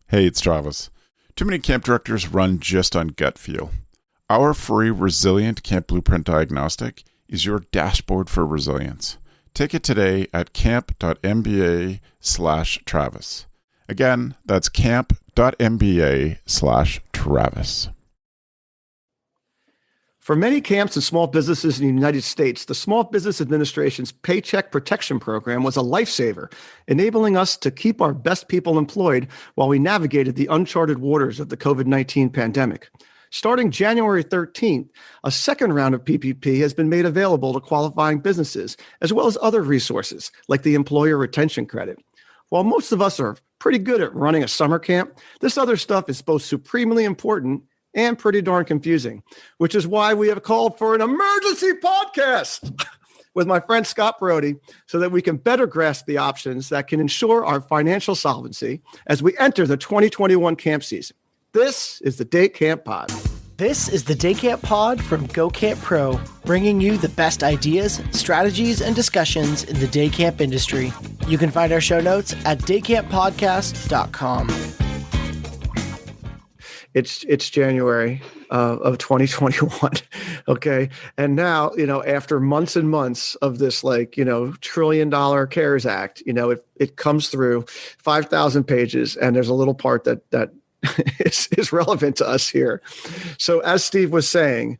Hey, it's Travis. Too many camp directors run just on gut feel. Our free Resilient Camp Blueprint Diagnostic is your dashboard for resilience. Take it today at camp.mba/Travis. Again, that's camp.mba/Travis. For many camps and small businesses in the United States, the Small Business Administration's Paycheck Protection Program was a lifesaver, enabling us to keep our best people employed while we navigated the uncharted waters of the COVID-19 pandemic. Starting January 13th, a second round of PPP has been made available to qualifying businesses, as well as other resources like the Employer Retention Credit. While most of us are pretty good at running a summer camp, this other stuff is both supremely important and pretty darn confusing, which is why we have called for an emergency podcast with my friend Scott Brody so that we can better grasp the options that can ensure our financial solvency as we enter the 2021 camp season. This is the Day Camp Pod. This is the Day Camp Pod from Go Camp Pro, bringing you the best ideas, strategies, and discussions in the day camp industry. You can find our show notes at daycamppodcast.com. It's January of 2021. Okay. And now, after months and months of this, $1 trillion CARES Act, it comes through 5,000 pages, and there's a little part that is relevant to us here. So as Steve was saying,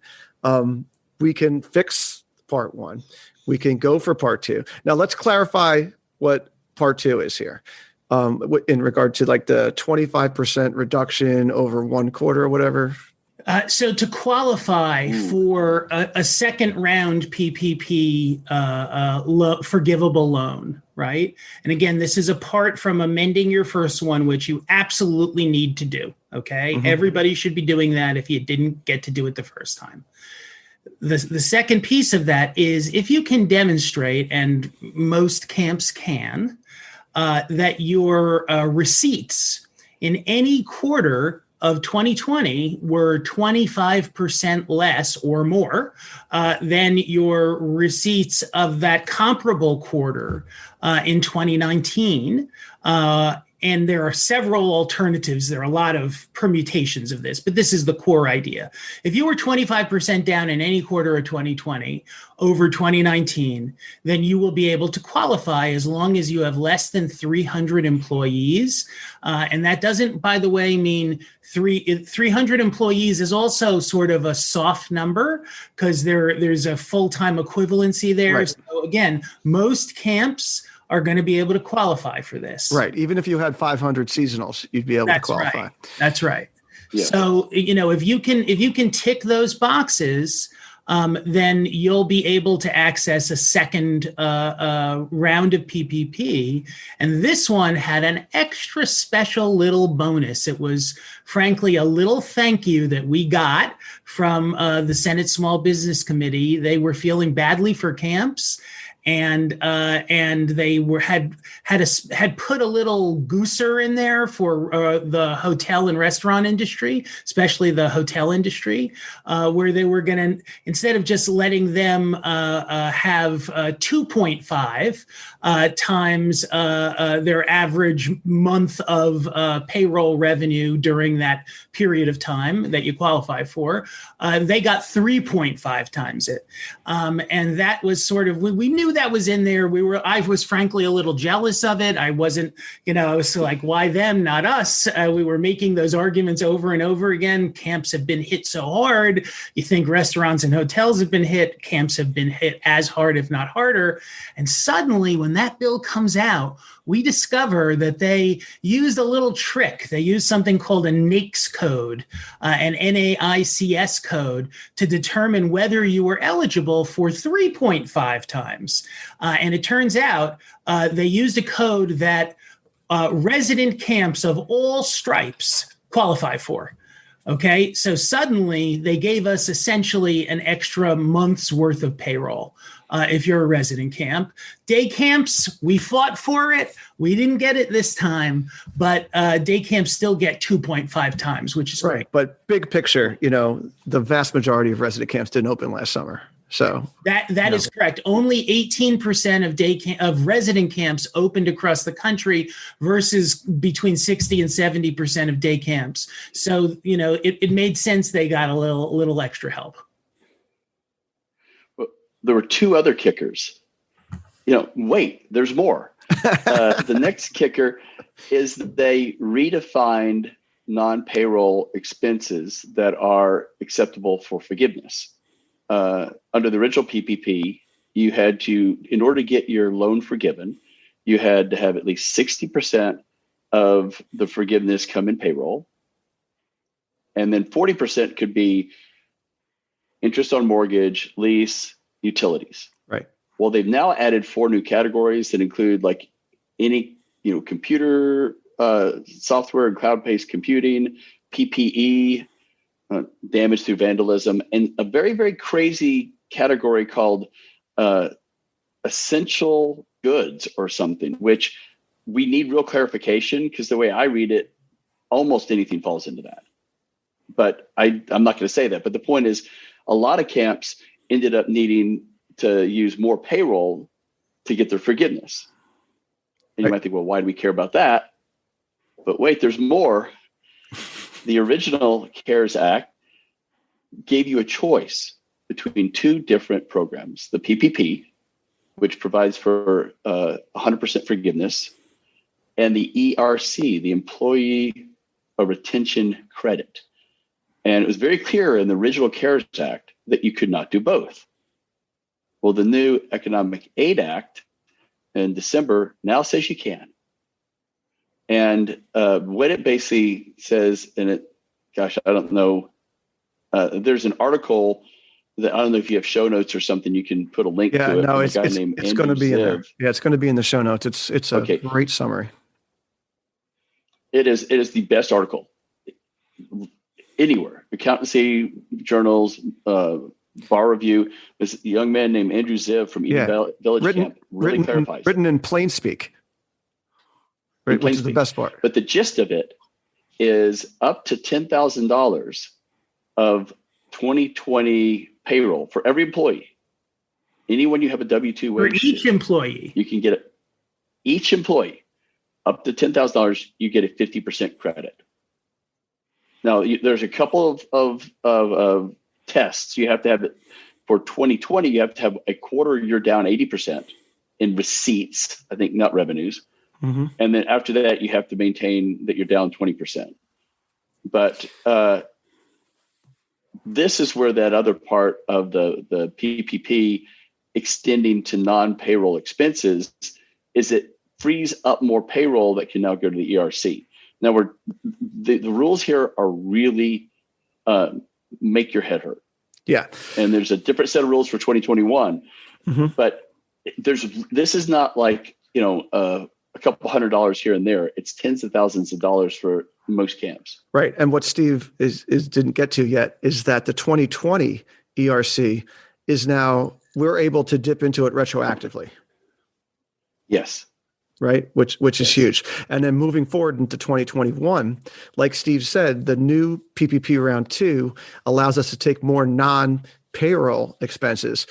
we can fix part one. We can go for part two. Now let's clarify what part two is here. In regard to the 25% reduction over 1 quarter or whatever? So to qualify for a second round PPP forgivable loan, right? And again, this is apart from amending your first one, which you absolutely need to do, okay? Mm-hmm. Everybody should be doing that if you didn't get to do it the first time. The second piece of that is if you can demonstrate, and most camps can, that your receipts in any quarter of 2020 were 25% less or more than your receipts of that comparable quarter in 2019. And there are several alternatives. There are a lot of permutations of this, but this is the core idea. If you were 25% down in any quarter of 2020 over 2019, then you will be able to qualify as long as you have less than 300 employees. And that doesn't, by the way, mean 300 employees is also sort of a soft number because there's a full-time equivalency there. Right. So again, most camps are going to be able to qualify for this. Right. Even if you had 500 seasonals, you'd be able to qualify. Right. That's right. Yeah. So, if you can tick those boxes, then you'll be able to access a second round of PPP. And this one had an extra special little bonus. It was, frankly, a little thank you that we got from the Senate Small Business Committee. They were feeling badly for camps. And they had put a little gooser in there for the hotel and restaurant industry, especially the hotel industry, where they were going to, instead of just letting them have 2.5 times their average month of payroll revenue during that period of time that you qualify for, they got 3.5 times it. And that was sort of, we knew that was in there. I was frankly a little jealous of it. I wasn't, I was like, why them, not us? We were making those arguments over and over again. Camps have been hit so hard. You think restaurants and hotels have been hit. Camps have been hit as hard, if not harder. And suddenly when that bill comes out, we discover that they used a little trick. They used something called a NAICS code, an NAICS code, to determine whether you were eligible for 3.5 times. And it turns out they used a code that resident camps of all stripes qualify for. Okay, so suddenly they gave us essentially an extra month's worth of payroll. If you're a resident camp. Day camps, we fought for it. We didn't get it this time, but day camps still get 2.5 times, which is right. Great. But big picture, the vast majority of resident camps didn't open last summer. So that is correct. Only 18% of resident camps opened across the country versus between 60 and 70% of day camps. So, it made sense they got a little extra help. Well, there were two other kickers. Wait, there's more. The next kicker is that they redefined non-payroll expenses that are acceptable for forgiveness. Under the original PPP, you had to, in order to get your loan forgiven, you had to have at least 60% of the forgiveness come in payroll. And then 40% could be interest on mortgage, lease, utilities. Right. Well, they've now added 4 new categories that include like any, computer software and cloud-based computing, PPE, damage through vandalism, and a very, very crazy category called essential goods or something, which we need real clarification because the way I read it, almost anything falls into that. But I'm not going to say that. But the point is, a lot of camps ended up needing to use more payroll to get their forgiveness. And you might think, well, why do we care about that? But wait, there's more. The original CARES Act gave you a choice between 2 different programs, the PPP, which provides for 100% forgiveness, and the ERC, the Employee Retention Credit. And it was very clear in the original CARES Act that you could not do both. Well, the new Economic Aid Act in December now says you can. And what it basically says, I don't know, there's an article that I don't know if you have show notes or something, you can put a link to it. No, it's going to be in there. Yeah, it's going to be in the show notes. It's a great summary. It is the best article anywhere. Accountancy journals, bar review. This young man named Andrew Ziv from Eden Village Camp really clarifies. Written in plain speak. Right, which is the best part. But the gist of it is up to $10,000 of 2020 payroll for every employee. Anyone you have a W-2 wage for each employee, you can get it. Each employee up to $10,000, you get a 50% credit. Now, there's a couple of tests. You have to have it for 2020. You have to have a quarter. You're down 80% in receipts. I think not revenues. Mm-hmm. And then after that, you have to maintain that you're down 20%. But this is where that other part of the PPP extending to non-payroll expenses is it frees up more payroll that can now go to the ERC. Now the rules here are really make your head hurt. Yeah. And there's a different set of rules for 2021, mm-hmm. but this is not like, a couple $100 here and there. It's tens of thousands of dollars for most camps. Right. And what Steve didn't get to yet is that the 2020 ERC is now, we're able to dip into it retroactively. Yes. Right. Which is huge. And then moving forward into 2021, like Steve said, the new PPP round 2 allows us to take more non-payroll expenses.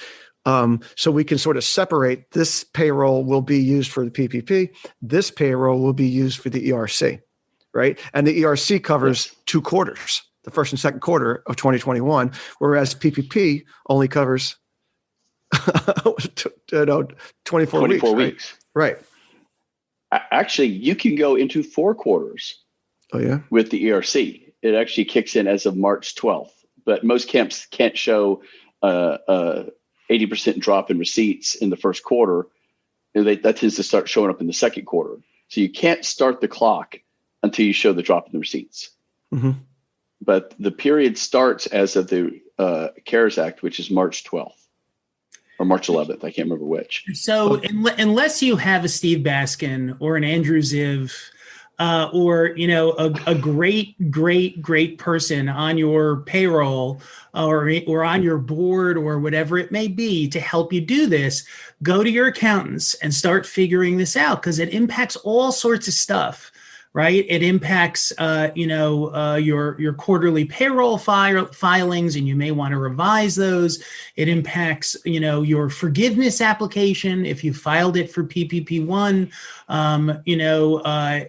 So we can sort of separate this payroll will be used for the PPP. This payroll will be used for the ERC, right? And the ERC covers 2 quarters, the first and second quarter of 2021, whereas PPP only covers 24 weeks. Right. Actually, you can go into 4 quarters. Oh, yeah. With the ERC. It actually kicks in as of March 12th, but most camps can't show 80% drop in receipts in the first quarter. That tends to start showing up in the second quarter. So you can't start the clock until you show the drop in the receipts. Mm-hmm. But the period starts as of the CARES Act, which is March 12th or March 11th. I can't remember which. So unless you have a Steve Baskin or an Andrew Ziv, or a great person on your payroll or on your board or whatever it may be to help you do this, go to your accountants and start figuring this out because it impacts all sorts of stuff, right? It impacts, your quarterly payroll filings, and you may want to revise those. It impacts, your forgiveness application if you filed it for PPP1.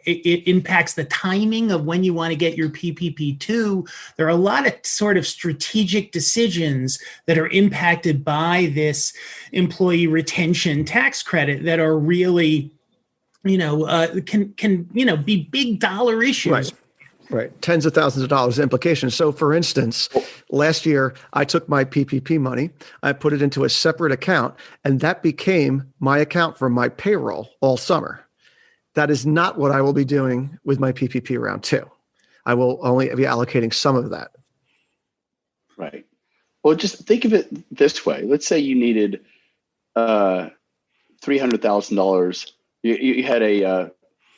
It impacts the timing of when you want to get your PPP2. There are a lot of sort of strategic decisions that are impacted by this employee retention tax credit that are really can be big dollar issues. Right. Tens of thousands of dollars implications. So for instance, last year I took my PPP money, I put it into a separate account, and that became my account for my payroll all summer. That is not what I will be doing with my PPP round 2. I will only be allocating some of that. Right. Well, just think of it this way. Let's say you needed $300,000. You had a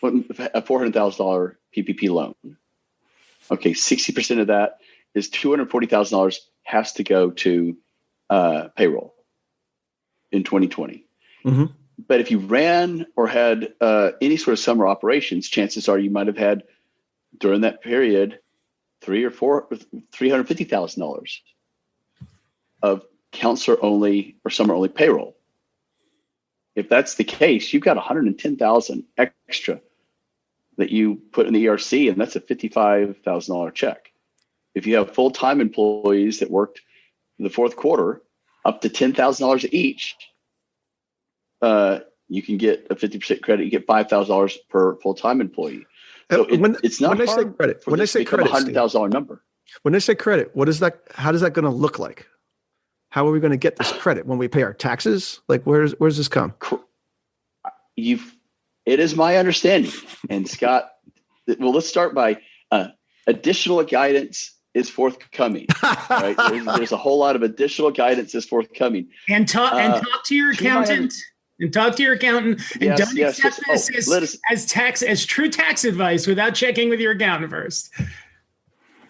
$400,000 PPP loan. Okay, 60% of that is $240,000 has to go to payroll in 2020. Mm-hmm. But if you ran or had any sort of summer operations, chances are you might have had during that period $350,000 of counselor only or summer only payroll. If that's the case, you've got $110,000 extra that you put in the ERC, and that's a $55,000 check. If you have full-time employees that worked in the fourth quarter, up to $10,000 each, you can get a 50% credit. You get $5,000 per full-time employee. So it's not hard credit. When they say credit, $100,000 number. When they say credit, what is that? How is that going to look like? How are we going to get this credit when we pay our taxes? Like, where's this come? It is my understanding, and Scott. Well, let's start by additional guidance is forthcoming. Right? There's a whole lot of additional guidance is forthcoming. And talk to your accountant. And talk to your accountant, and don't accept this as true tax advice without checking with your accountant first.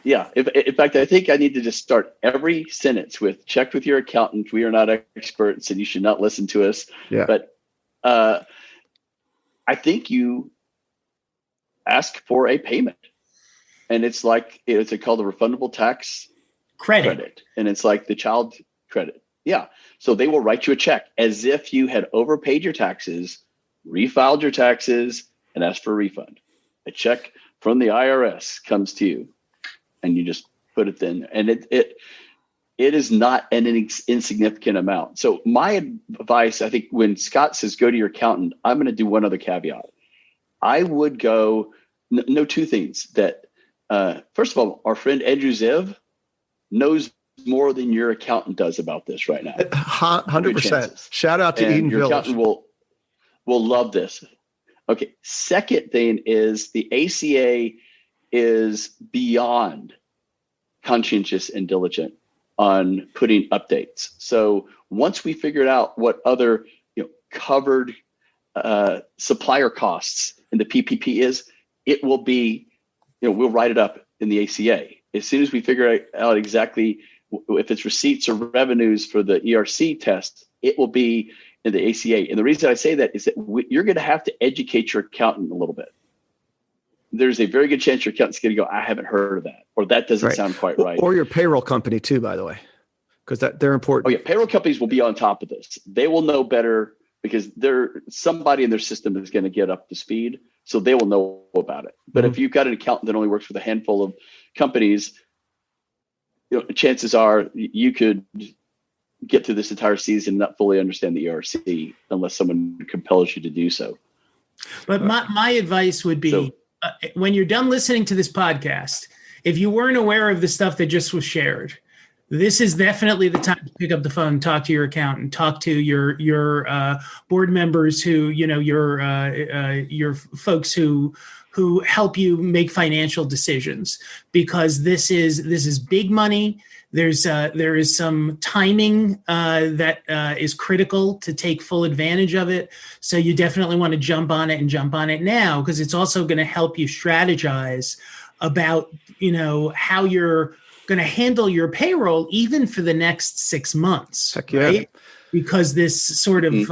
Yeah. In fact, I think I need to just start every sentence with check with your accountant. We are not experts and you should not listen to us. Yeah. But I think you ask for a payment, and it's called the refundable tax credit. And it's like the child credit. Yeah. So they will write you a check as if you had overpaid your taxes, refiled your taxes, and asked for a refund. A check from the IRS comes to you, and you just put it in. And it is not an insignificant amount. So my advice, I think, when Scott says go to your accountant, I'm going to do one other caveat. I would go, know two things. That first of all, our friend Andrew Ziv knows more than your accountant does about this right now. 100%. Shout out to Eden your Village. Accountant will love this. Okay. Second thing is the ACA is beyond conscientious and diligent on putting updates. So once we figured out what other covered supplier costs in the PPP is, it will be, we'll write it up in the ACA. As soon as we figure out exactly if it's receipts or revenues for the ERC test, it will be in the ACA. And the reason I say that is that you're going to have to educate your accountant a little bit. There's a very good chance your accountant's going to go, I haven't heard of that, or that doesn't sound quite right. Or your payroll company too, by the way, because they're important. Oh yeah, payroll companies will be on top of this. They will know better because somebody in their system is going to get up to speed, so they will know about it. But if you've got an accountant that only works with a handful of companies, chances are you could get through this entire season and not fully understand the ERC unless someone compels you to do so. But my advice would be, when you're done listening to this podcast, if you weren't aware of the stuff that just was shared, this is definitely the time to pick up the phone, talk to your accountant, talk to your board members who, your folks who help you make financial decisions, because this is big money. There is some timing that is critical to take full advantage of it. So you definitely want to jump on it now, because it's also going to help you strategize about, how you're going to handle your payroll even for the next 6 months. Heck yeah. Right? because this sort of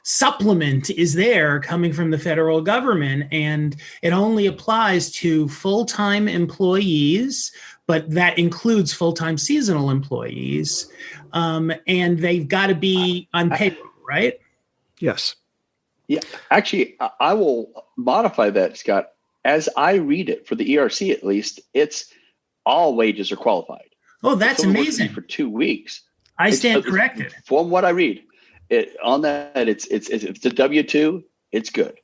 supplement is there coming from the federal government, and it only applies to full-time employees, but that includes full-time seasonal employees, and they've got to be on payroll, right? Yes. Yeah, actually, I will modify that, Scott. As I read it, for the ERC at least, it's all wages are qualified. Oh, that's amazing. For 2 weeks. I stand corrected. From what I read, it's a W-2, it's good.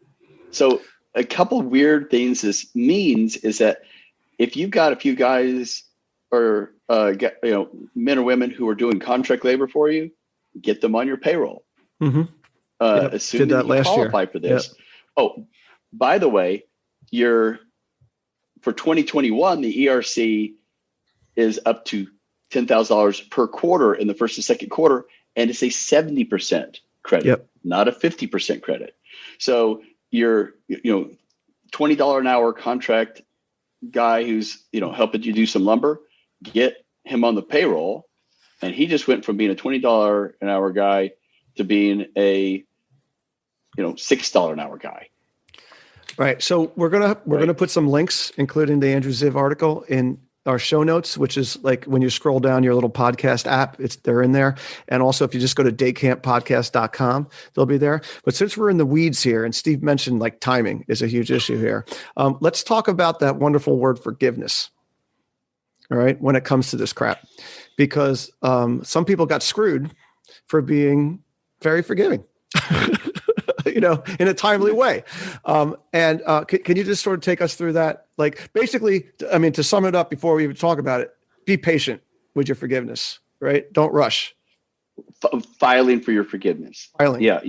So a couple weird things this means is that if you've got a few guys or men or women who are doing contract labor for you, get them on your payroll. Mm-hmm. Assuming that you qualify for this. Yep. Oh, by the way, for 2021, the ERC is up to $10,000 per quarter in the first and second quarter, and it's a 70% credit, not a 50% credit. So your $20 an hour contract guy who's helping you do some lumber, get him on the payroll, and he just went from being a $20 an hour guy to being a $6 an hour guy. Right. So we're gonna put some links, including the Andrew Ziv article, in our show notes, which is like when you scroll down your little podcast app, they're in there. And also if you just go to daycamppodcast.com, they'll be there. But since we're in the weeds here, and Steve mentioned like timing is a huge issue here, let's talk about that wonderful word forgiveness. All right, when it comes to this crap, because some people got screwed for being very forgiving. In a timely way. Can you just sort of take us through that? Like, basically, to sum it up before we even talk about it, be patient with your forgiveness, right? Don't rush. Filing for your forgiveness. Yeah.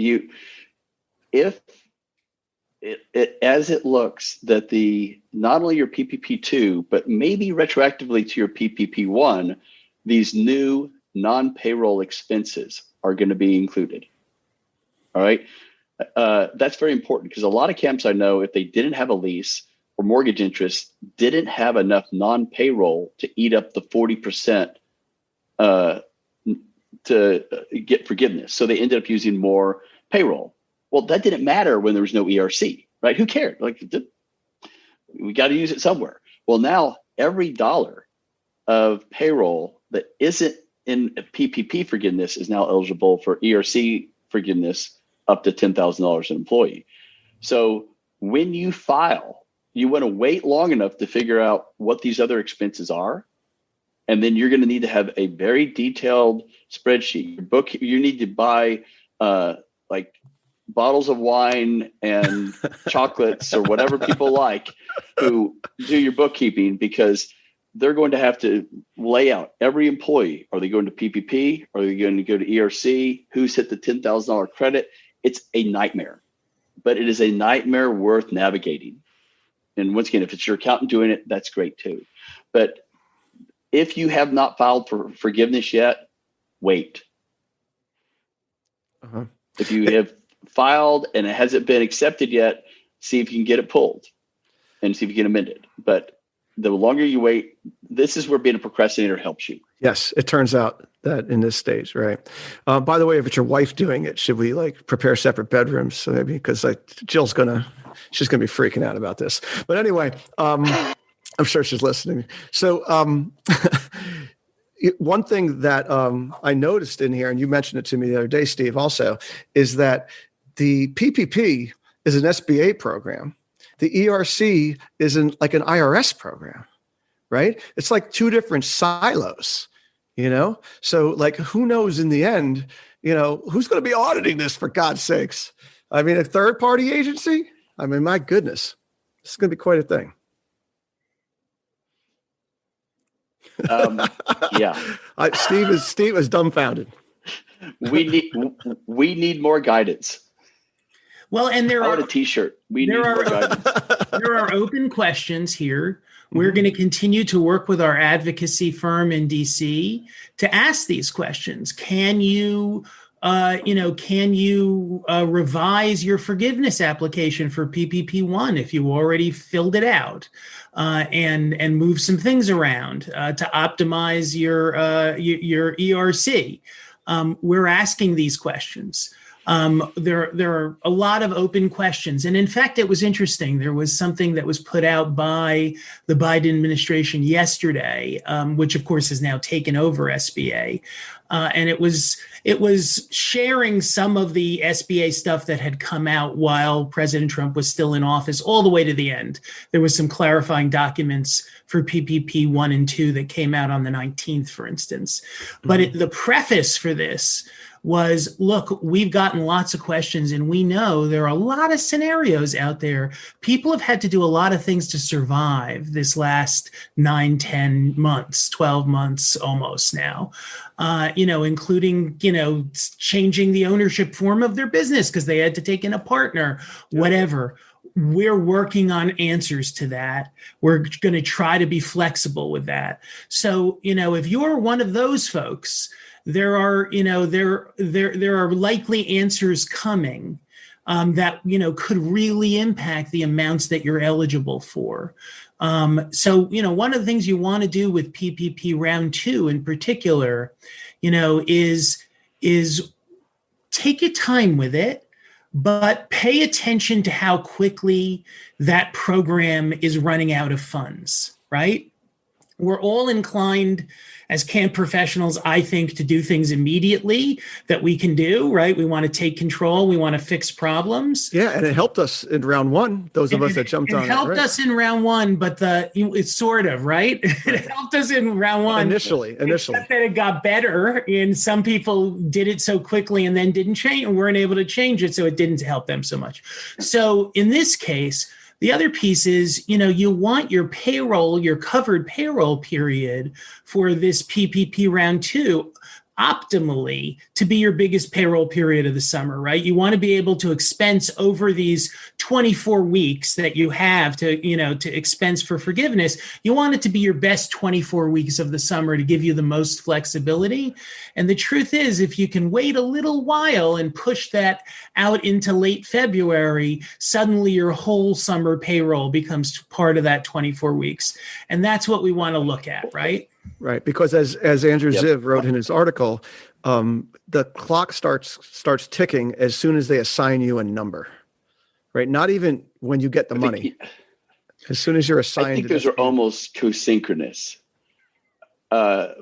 If it as it looks that not only your PPP2, but maybe retroactively to your PPP1, these new non-payroll expenses are going to be included. All right. That's very important because a lot of camps I know, if they didn't have a lease or mortgage interest, didn't have enough non-payroll to eat up the 40% to get forgiveness. So they ended up using more payroll. Well, that didn't matter when there was no ERC, right? Who cared? Like, we got to use it somewhere. Well, now every dollar of payroll that isn't in PPP forgiveness is now eligible for ERC forgiveness up to $10,000 an employee. So when you file, you want to wait long enough to figure out what these other expenses are. And then you're going to need to have a very detailed spreadsheet. Your book, you need to buy like bottles of wine and chocolates or whatever people like who do your bookkeeping, because they're going to have to lay out every employee. Are they going to PPP? Are they going to go to ERC? Who's hit the $10,000 credit? It's a nightmare, but it is a nightmare worth navigating. And once again, if it's your accountant doing it, that's great too. But if you have not filed for forgiveness yet, wait. Uh-huh. If you have filed and it hasn't been accepted yet, see if you can get it pulled and see if you can amend it. But the longer you wait, this is where being a procrastinator helps you. Yes, it turns out that in this stage, right? By the way, if it's your wife doing it, should we like prepare separate bedrooms? So maybe because like she's gonna be freaking out about this. But anyway, I'm sure she's listening. So one thing that I noticed in here, and you mentioned it to me the other day, Steve, also, is that the PPP is an SBA program. The ERC is like an IRS program, right? It's like two different silos, So like, who knows in the end, who's going to be auditing this, for God's sakes? I mean, a third-party agency? I mean, my goodness, this is going to be quite a thing. Yeah. Steve is dumbfounded. We need more guidance. Well, and there are a T-shirt. We need more guidance. There are open questions here. We're going to continue to work with our advocacy firm in DC to ask these questions. Can you revise your forgiveness application for PPP1 if you already filled it out, and move some things around to optimize your ERC? we're asking these questions. There are a lot of open questions. And in fact, it was interesting. There was something that was put out by the Biden administration yesterday, which of course has now taken over SBA. And it was sharing some of the SBA stuff that had come out while President Trump was still in office all the way to the end. There was some clarifying documents for PPP 1 and 2 that came out on the 19th, for instance. But the preface for this was, look, we've gotten lots of questions and we know there are a lot of scenarios out there. People have had to do a lot of things to survive this last 9, 10 months, 12 months almost now, including, changing the ownership form of their business because they had to take in a partner, whatever. We're working on answers to that. We're going to try to be flexible with that. So, if you're one of those folks, there are likely answers coming that could really impact the amounts that you're eligible for. So one of the things you want to do with PPP round 2 in particular, is take your time with it, but pay attention to how quickly that program is running out of funds, right? We're all inclined as camp professionals, I think, to do things immediately that we can do, right? We want to take control. We want to fix problems. Yeah, and it helped us in round 1, those of us that jumped on it. It helped us in round 1, but it's sort of, right? It helped us in round 1. Initially. Except that it got better, and some people did it so quickly and then didn't change and weren't able to change it, so it didn't help them so much. So in this case, the other piece is, you want your covered payroll period for this PPP round 2 optimally to be your biggest payroll period of the summer, right? You want to be able to expense over these 24 weeks that you have to expense for forgiveness. You want it to be your best 24 weeks of the summer to give you the most flexibility. And the truth is, if you can wait a little while and push that out into late February, suddenly your whole summer payroll becomes part of that 24 weeks. And that's what we want to look at, right? Right, because as Andrew Ziv wrote in his article, the clock starts ticking as soon as they assign you a number, right? Not even when you get the money. As soon as you're assigned. I think those are almost co-synchronous. I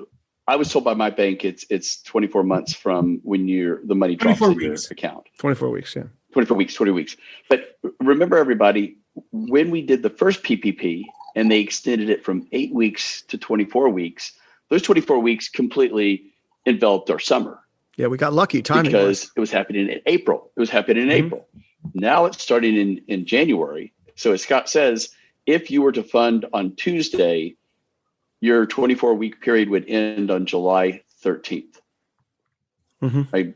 was told by my bank it's 24 months from when the money drops in your account. 24 weeks, yeah. 24 weeks, 20 weeks. But remember, everybody, when we did the first PPP, and they extended it from 8 weeks to 24 weeks. Those 24 weeks completely enveloped our summer. Yeah, we got lucky timing because it was happening in April. April. Now it's starting in January. So as Scott says, if you were to fund on Tuesday, your 24-week period would end on July 13th. Mm-hmm.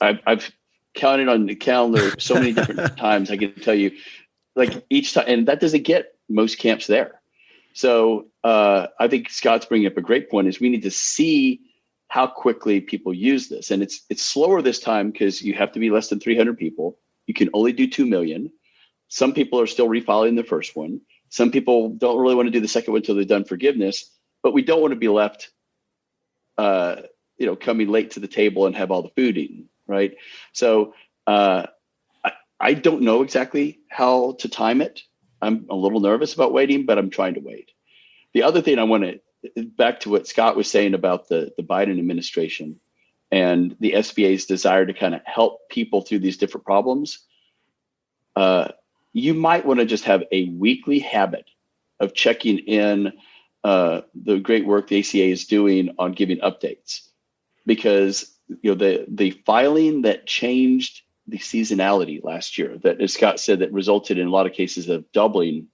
I've counted on the calendar so many different times. I can tell you, like each time, and that doesn't get most camps there. So I think Scott's bringing up a great point is we need to see how quickly people use this. And it's slower this time because you have to be less than 300 people. You can only do 2 million. Some people are still refiling the first one. Some people don't really want to do the second one until they've done forgiveness, but we don't want to be left, coming late to the table and have all the food eaten, right? So I don't know exactly how to time it. I'm a little nervous about waiting, but I'm trying to wait. The other thing I want to, back to what Scott was saying about the Biden administration and the SBA's desire to kind of help people through these different problems. You might want to just have a weekly habit of checking in the great work the ACA is doing on giving updates, because the filing that changed the seasonality last year, that, as Scott said, that resulted in a lot of cases of doubling,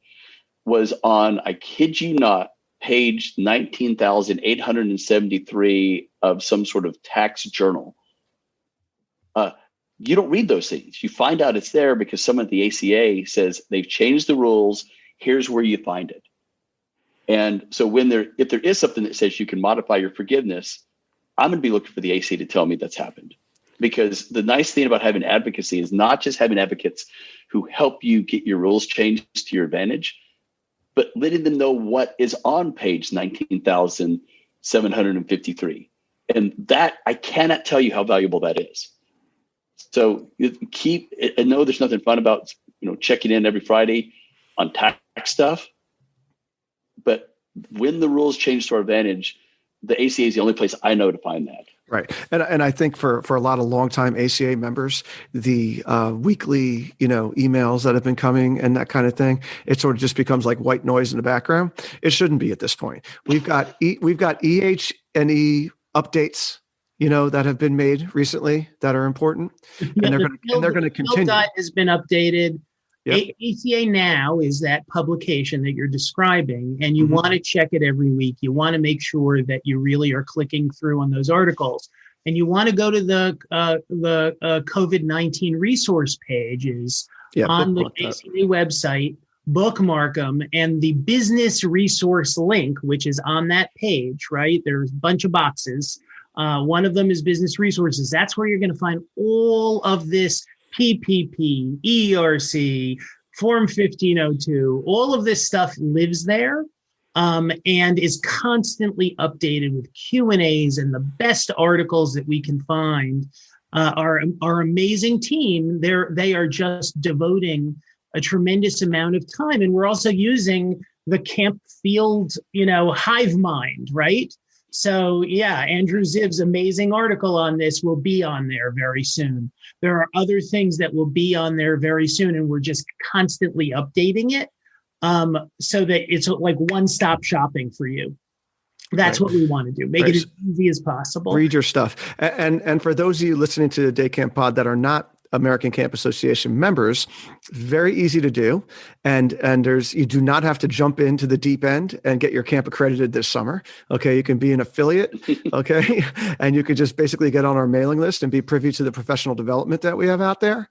was on, I kid you not, page 19,873 of some sort of tax journal. You don't read those things. You find out it's there because someone at the ACA says they've changed the rules. Here's where you find it. And so if there is something that says you can modify your forgiveness, I'm going to be looking for the ACA to tell me that's happened. Because the nice thing about having advocacy is not just having advocates who help you get your rules changed to your advantage, but letting them know what is on page 19,753. And that, I cannot tell you how valuable that is. So I know there's nothing fun about, checking in every Friday on tax stuff, but when the rules change to our advantage, the ACA is the only place I know to find that. Right. And I think for a lot of longtime ACA members, the weekly, emails that have been coming and that kind of thing, it sort of just becomes like white noise in the background. It shouldn't be at this point. We've got EH&E updates, that have been made recently that are important, and they're going to continue. Guide has been updated. Yep. ACA Now is that publication that you're describing, and you want to check it every week. You want to make sure that you really are clicking through on those articles, and you want to go to the COVID-19 resource pages on the ACA website, bookmark them, and the business resource link, which is on that page, right? There's a bunch of boxes. One of them is business resources. That's where you're going to find all of this PPP, ERC, Form 1502, all of this stuff lives there and is constantly updated with Q&As and the best articles that we can find. Our amazing team, they are just devoting a tremendous amount of time. And we're also using the Camp Field, hive mind, right? So yeah, Andrew Ziv's amazing article on this will be on there very soon. There are other things that will be on there very soon, and we're just constantly updating it so that it's like one-stop shopping for you. That's what we want to do. Make it as easy as possible. Read your stuff. And for those of you listening to the Day Camp Pod that are not American Camp Association members, very easy to do. And you do not have to jump into the deep end and get your camp accredited this summer. Okay. You can be an affiliate. Okay. And you can just basically get on our mailing list and be privy to the professional development that we have out there.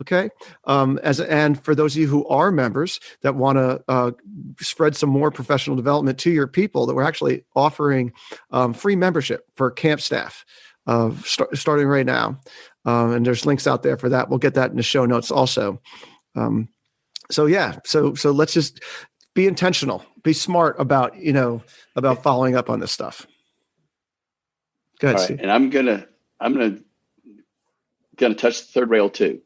Okay. And for those of you who are members that want to spread some more professional development to your people, that we're actually offering free membership for camp staff starting right now. And there's links out there for that. We'll get that in the show notes also. So let's just be intentional, be smart about following up on this stuff. Go ahead, Steve. And I'm gonna touch the third rail too.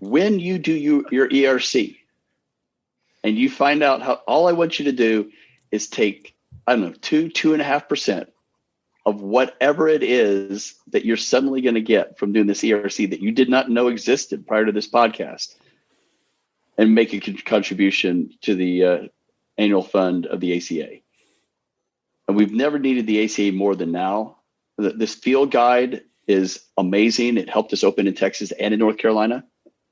When you do your ERC and you find out how, all I want you to do is take, 2.5% of whatever it is that you're suddenly going to get from doing this ERC that you did not know existed prior to this podcast, and make a contribution to the annual fund of the ACA. And we've never needed the ACA more than now. This field guide is amazing. It helped us open in Texas and in North Carolina.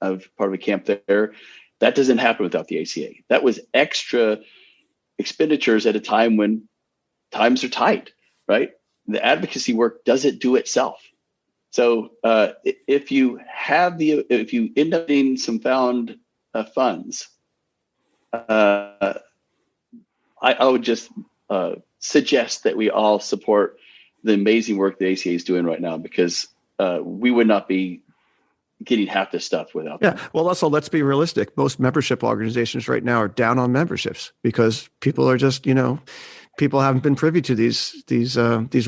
I've part of a camp there. That doesn't happen without the ACA. That was extra expenditures at a time when times are tight, right? The advocacy work doesn't do itself. So if you end up needing some found funds, I would just suggest that we all support the amazing work the ACA is doing right now, because we would not be getting half this stuff without them. Yeah. Well, also, let's be realistic. Most membership organizations right now are down on memberships because people are just, people haven't been privy to these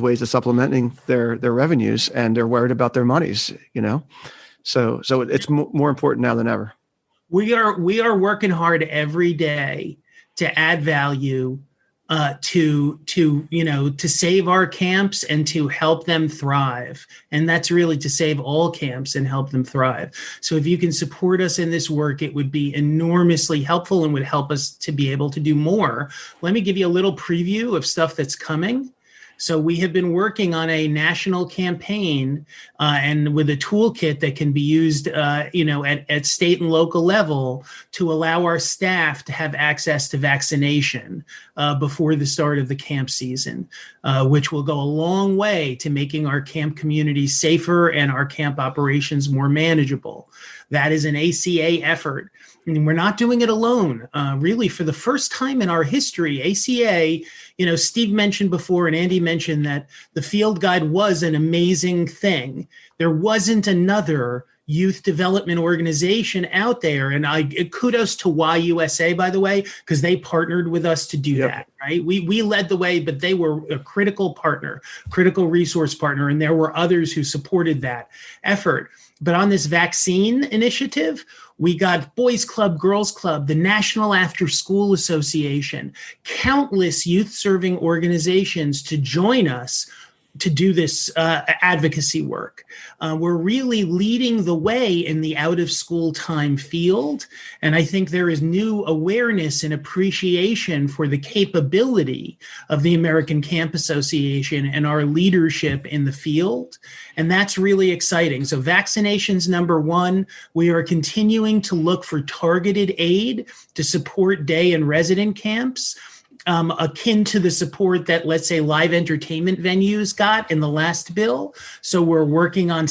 ways of supplementing their revenues, and they're worried about their monies, So it's more important now than ever. We are working hard every day to add value to save our camps and to help them thrive. And that's really to save all camps and help them thrive. So if you can support us in this work, it would be enormously helpful and would help us to be able to do more. Let me give you a little preview of stuff that's coming. So we have been working on a national campaign and with a toolkit that can be used, at state and local level to allow our staff to have access to vaccination before the start of the camp season, which will go a long way to making our camp community safer and our camp operations more manageable. That is an ACA effort. And we're not doing it alone. Really, for the first time in our history, ACA, Steve mentioned before and Andy mentioned that the field guide was an amazing thing. There wasn't another youth development organization out there. And kudos to YUSA, by the way, because they partnered with us to do that, right? We led the way, but they were a critical partner, critical resource partner, and there were others who supported that effort. But on this vaccine initiative, we got Boys Club, Girls Club, the National After School Association, countless youth-serving organizations to join us to do this advocacy work. We're really leading the way in the out-of-school time field, and I think there is new awareness and appreciation for the capability of the American Camp Association and our leadership in the field, and that's really exciting. So vaccinations, number one, we are continuing to look for targeted aid to support day and resident camps, akin to the support that, let's say, live entertainment venues got in the last bill. So we're working on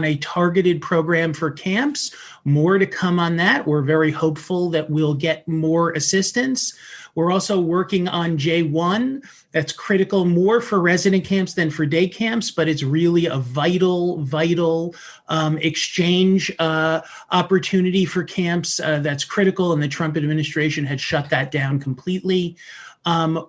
a targeted program for camps. More to come on that. We're very hopeful that we'll get more assistance. We're also working on J1. That's critical more for resident camps than for day camps, but it's really a vital exchange opportunity for camps that's critical, and the Trump administration had shut that down completely.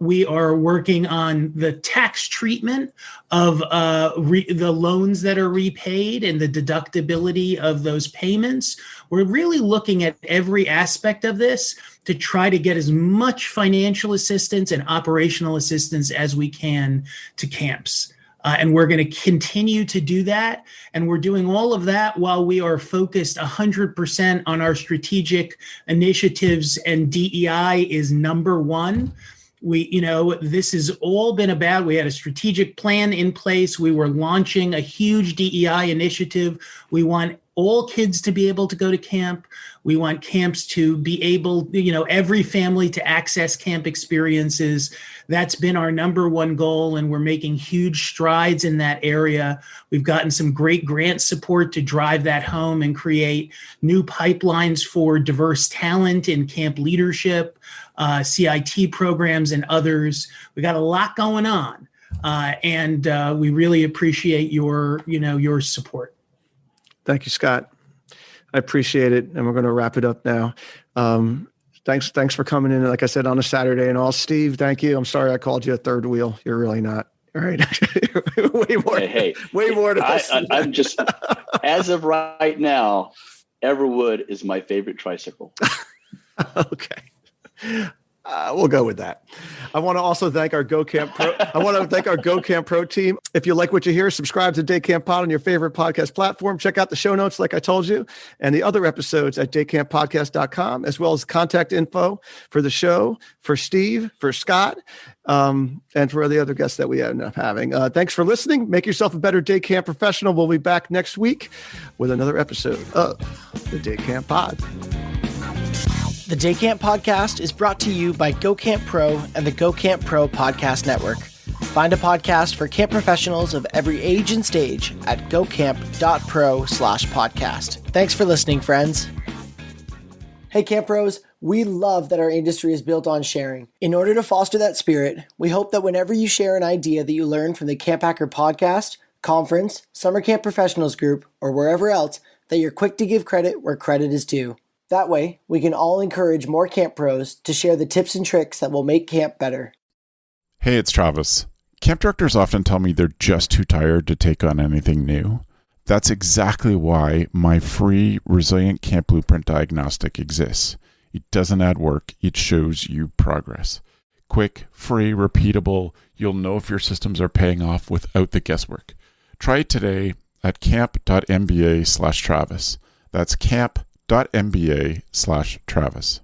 We are working on the tax treatment of the loans that are repaid and the deductibility of those payments. We're really looking at every aspect of this to try to get as much financial assistance and operational assistance as we can to camps. And we're going to continue to do that. And we're doing all of that while we are focused 100% on our strategic initiatives, and DEI is number one. This has all been about, we had a strategic plan in place. We were launching a huge DEI initiative. We want all kids to be able to go to camp. We want camps to be able, every family to access camp experiences. That's been our number one goal, and we're making huge strides in that area. We've gotten some great grant support to drive that home and create new pipelines for diverse talent in camp leadership, CIT programs, and others. We got a lot going on, and we really appreciate your support. Thank you, Scott. I appreciate it, and we're going to wrap it up now. Thanks for coming in, like I said, on a Saturday and all. Steve, thank you. I'm sorry I called you a third wheel. You're really not. All right. way more to this. I'm just, as of right now, Everwood is my favorite tricycle. Okay. We'll go with that. I want to also thank our GoCamp Pro. I want to thank our GoCamp Pro team. If you like what you hear, subscribe to Day Camp Pod on your favorite podcast platform. Check out the show notes, like I told you, and the other episodes at daycamppodcast.com, as well as contact info for the show, for Steve, for Scott, and for the other guests that we end up having. Thanks for listening. Make yourself a better Day Camp professional. We'll be back next week with another episode of the Day Camp Pod. The Day Camp Podcast is brought to you by GoCamp Pro and the GoCamp Pro Podcast Network. Find a podcast for camp professionals of every age and stage at gocamp.pro/podcast. Thanks for listening, friends. Hey, Camp Pros, we love that our industry is built on sharing. In order to foster that spirit, we hope that whenever you share an idea that you learned from the Camp Hacker podcast, conference, summer camp professionals group, or wherever else, that you're quick to give credit where credit is due. That way, we can all encourage more camp pros to share the tips and tricks that will make camp better. Hey, it's Travis. Camp directors often tell me they're just too tired to take on anything new. That's exactly why my free Resilient Camp Blueprint Diagnostic exists. It doesn't add work, it shows you progress. Quick, free, repeatable, you'll know if your systems are paying off without the guesswork. Try it today at camp.mba/Travis. That's camp.mba/Travis.